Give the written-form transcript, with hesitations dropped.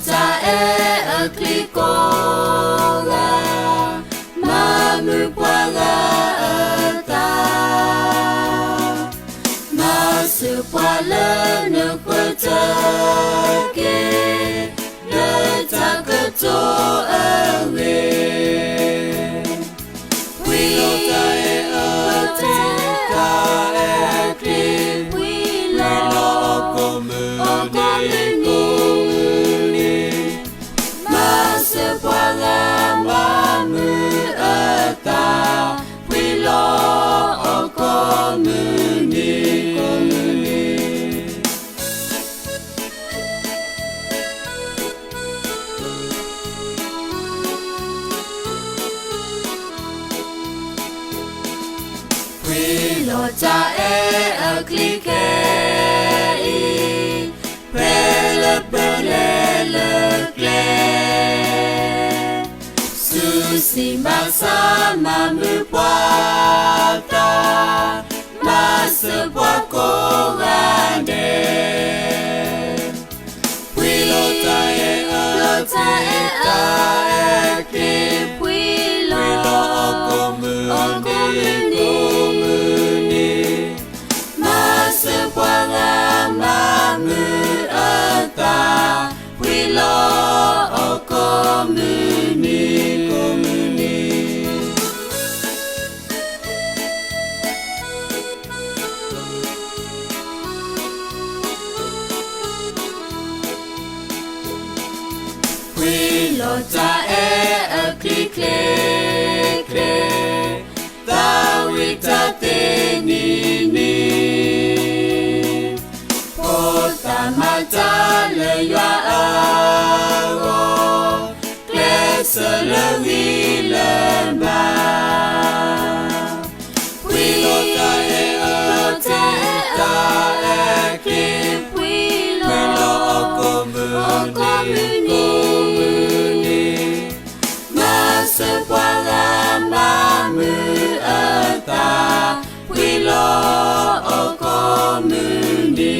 ta e klikola mamu poala ta masu poala ne kutake le takato awe wilo ta e kli wilo okomuni masu poala mamu ta wilo okomuni Pilota e klikei Prele prele kle Susimba sama mupuata Masepua korande Pilota e klip Wilo okomuni Masepuala mamu ata Wilo okomuni Wilo ta e klikle Tawita te nini Pota mata le yua awo Klese le wile ba Wilo ta e klip Wilo okomuni Masepuala mamu ata Wilo okomuni